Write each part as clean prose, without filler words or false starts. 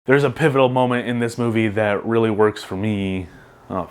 There's a pivotal moment in this movie that really works for me. Oh,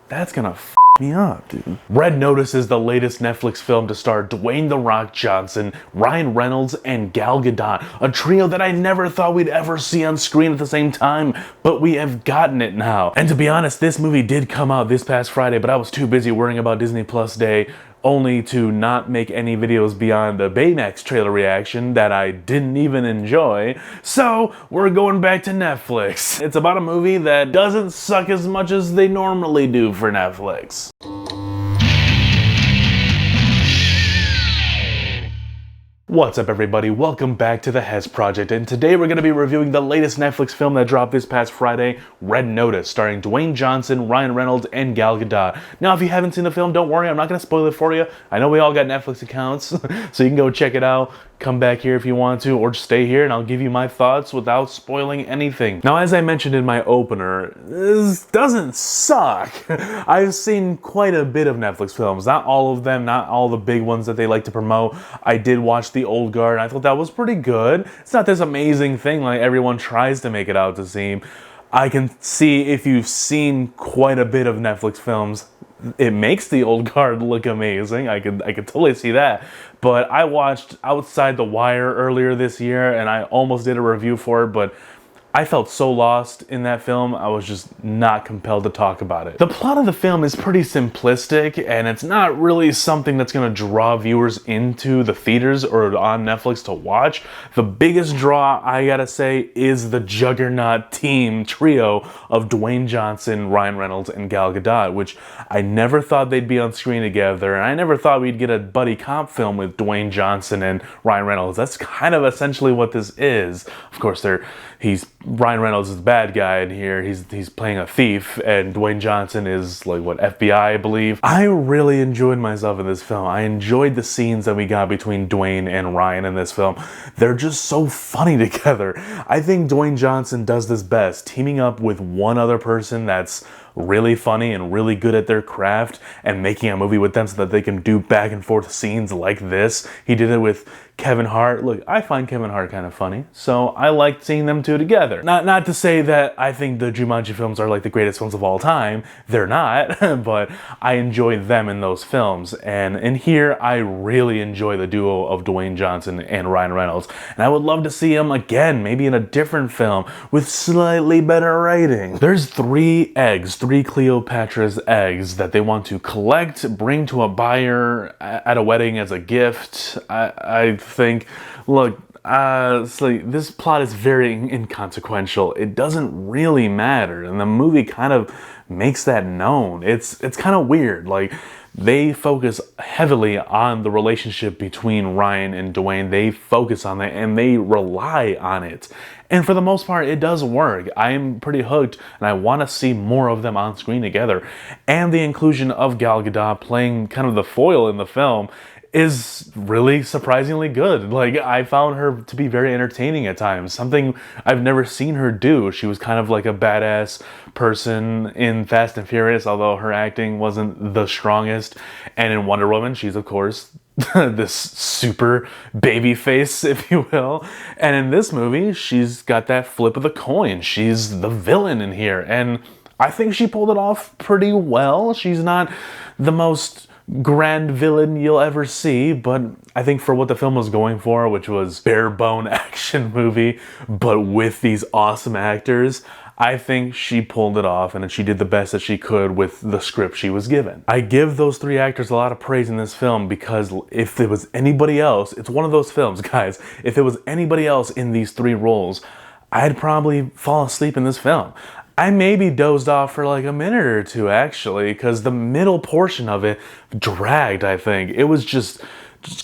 that's gonna me up, dude. Red Notice is the latest Netflix film to star Dwayne "The Rock" Johnson, Ryan Reynolds, and Gal Gadot, a trio that I never thought we'd ever see on screen at the same time, but we have gotten it now. And to be honest, this movie did come out this past Friday, but I was too busy worrying about Disney Plus Day, only to not make any videos beyond the Baymax trailer reaction that I didn't even enjoy. So we're going back to Netflix. It's about a movie that doesn't suck as much as they normally do for Netflix. What's up, everybody? Welcome back to the Hes Project, and today we're going to be reviewing the latest Netflix film that dropped this past Friday, Red Notice, starring Dwayne Johnson, Ryan Reynolds, and Gal Gadot. Now, if you haven't seen the film, don't worry, I'm not going to spoil it for you. I know we all got Netflix accounts, so you can go check it out. Come back here if you want to, or just stay here and I'll give you my thoughts without spoiling anything. Now, as I mentioned in my opener, this doesn't suck. I've seen quite a bit of Netflix films, not all of them, not all the big ones that they like to promote. I did watch The Old Guard, and I thought that was pretty good. It's not this amazing thing like everyone tries to make it out to seem. I can see if you've seen quite a bit of Netflix films, it makes The Old Guard look amazing. I could totally see that. But I watched Outside the Wire earlier this year, and I almost did a review for it, but I felt so lost in that film, I was just not compelled to talk about it. The plot of the film is pretty simplistic, and it's not really something that's going to draw viewers into the theaters or on Netflix to watch. The biggest draw, I gotta say, is the juggernaut team trio of Dwayne Johnson, Ryan Reynolds, and Gal Gadot, which I never thought they'd be on screen together, and I never thought we'd get a buddy cop film with Dwayne Johnson and Ryan Reynolds. That's kind of essentially what this is. Of course, Ryan Reynolds is the bad guy in here. He's playing a thief, and Dwayne Johnson is like FBI, I believe. I really enjoyed myself in this film. I enjoyed the scenes that we got between Dwayne and Ryan in this film. They're just so funny together. I think Dwayne Johnson does this best, teaming up with one other person that's really funny and really good at their craft and making a movie with them so that they can do back and forth scenes like this. He did it with Kevin Hart. Look, I find Kevin Hart kind of funny, so I liked seeing them two together. Not to say that I think the Jumanji films are like the greatest films of all time. They're not, but I enjoy them in those films. And in here, I really enjoy the duo of Dwayne Johnson and Ryan Reynolds. And I would love to see them again, maybe in a different film with slightly better writing. There's three Cleopatra's eggs that they want to collect, bring to a buyer at a wedding as a gift. I think, look, this plot is very inconsequential. It doesn't really matter, and the movie kind of makes that known. It's kind of weird. Like, they focus heavily on the relationship between Ryan and Dwayne. They focus on that and they rely on it. And for the most part, it does work. I'm pretty hooked and I want to see more of them on screen together. And the inclusion of Gal Gadot playing kind of the foil in the film is really surprisingly good. Like, I found her to be very entertaining at times, something I've never seen her do. She was kind of like a badass person in Fast and Furious, although her acting wasn't the strongest. And in Wonder Woman, she's of course this super baby face, if you will. And in this movie, she's got that flip of the coin. She's the villain in here, and I think she pulled it off pretty well. She's not the most grand villain you'll ever see, but I think for what the film was going for, which was bare bone action movie, but with these awesome actors, I think she pulled it off and she did the best that she could with the script she was given. I give those three actors a lot of praise in this film because if it was anybody else, it's one of those films, guys, if it was anybody else in these three roles, I'd probably fall asleep in this film. I maybe dozed off for like a minute or two, actually, because the middle portion of it dragged, I think. It was just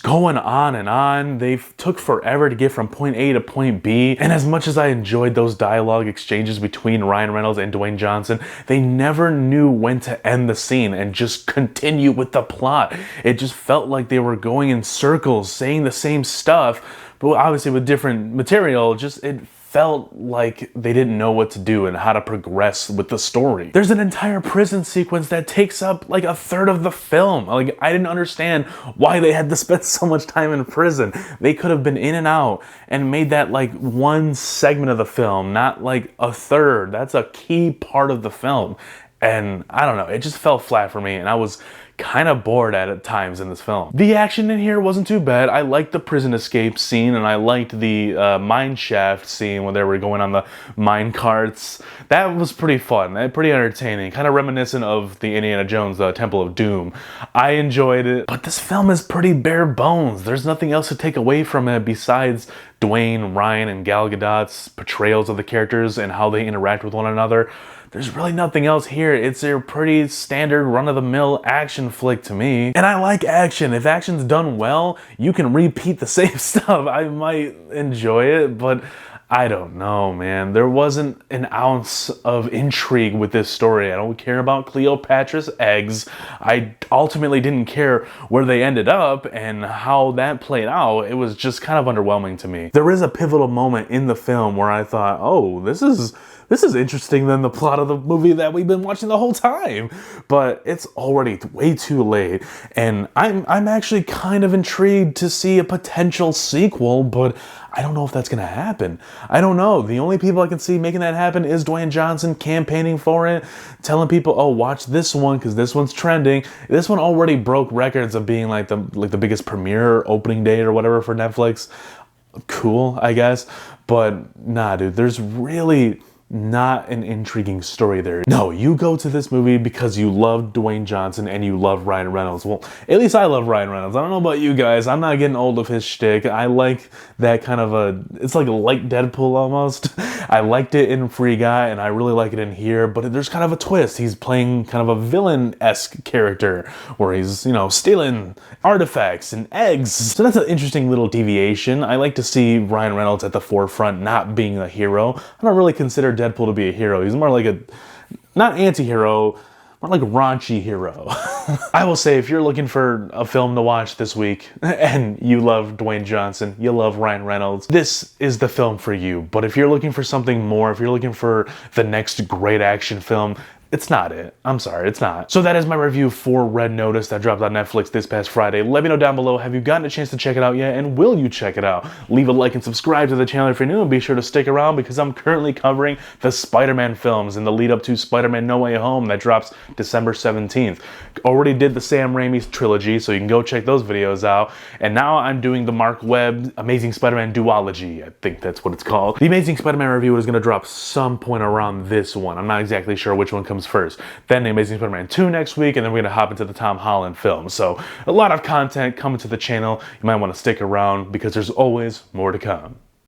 going on and on. They took forever to get from point A to point B. And as much as I enjoyed those dialogue exchanges between Ryan Reynolds and Dwayne Johnson, they never knew when to end the scene and just continue with the plot. It just felt like they were going in circles, saying the same stuff, but obviously with different material. It felt like they didn't know what to do and how to progress with the story. There's an entire prison sequence that takes up like a third of the film. Like, I didn't understand why they had to spend so much time in prison. They could have been in and out and made that like one segment of the film, not like a third. That's a key part of the film. And I don't know, it just fell flat for me, and I was kind of bored at times in this film. The action in here wasn't too bad. I liked the prison escape scene, and I liked the mine shaft scene when they were going on the mine carts. That was pretty fun, pretty entertaining, kind of reminiscent of the Indiana Jones Temple of Doom. I enjoyed it, but this film is pretty bare bones. There's nothing else to take away from it besides Dwayne, Ryan, and Gal Gadot's portrayals of the characters and how they interact with one another. There's really nothing else here. It's a pretty standard run-of-the-mill action flick to me. And I like action. If action's done well, you can repeat the same stuff. I might enjoy it, but I don't know, man. There wasn't an ounce of intrigue with this story. I don't care about Cleopatra's eggs. I ultimately didn't care where they ended up and how that played out. It was just kind of underwhelming to me. There is a pivotal moment in the film where I thought, oh, this is interesting than the plot of the movie that we've been watching the whole time. But it's already way too late, and I'm actually kind of intrigued to see a potential sequel, but I don't know if that's gonna happen. I don't know. The only people I can see making that happen is Dwayne Johnson campaigning for it, telling people, oh, watch this one because this one's trending. This one already broke records of being like the biggest premiere opening day or whatever for Netflix. Cool, I guess. But nah, dude, there's really not an intriguing story there. No, you go to this movie because you love Dwayne Johnson and you love Ryan Reynolds. Well, at least I love Ryan Reynolds. I don't know about you guys. I'm not getting old of his shtick. I like that kind of it's like a light Deadpool almost. I liked it in Free Guy, and I really like it in here, but there's kind of a twist. He's playing kind of a villain-esque character where he's, you know, stealing artifacts and eggs. So that's an interesting little deviation. I like to see Ryan Reynolds at the forefront, not being a hero. I don't really consider Deadpool to be a hero. He's more like a, not anti-hero, more like a raunchy hero. I will say, if you're looking for a film to watch this week and you love Dwayne Johnson, you love Ryan Reynolds, this is the film for you. But if you're looking for something more, if you're looking for the next great action film, it's not it. I'm sorry, it's not. So that is my review for Red Notice that dropped on Netflix this past Friday. Let me know down below, have you gotten a chance to check it out yet, and will you check it out? Leave a like and subscribe to the channel if you're new, and be sure to stick around because I'm currently covering the Spider-Man films in the lead up to Spider-Man No Way Home that drops December 17th. Already did the Sam Raimi's trilogy, so you can go check those videos out. And now I'm doing the Mark Webb Amazing Spider-Man Duology. I think that's what it's called. The Amazing Spider-Man review is going to drop some point around this one. I'm not exactly sure which one comes first. Then the Amazing Spider-Man 2 next week, and then we're going to hop into the Tom Holland film. So a lot of content coming to the channel. You might want to stick around because there's always more to come.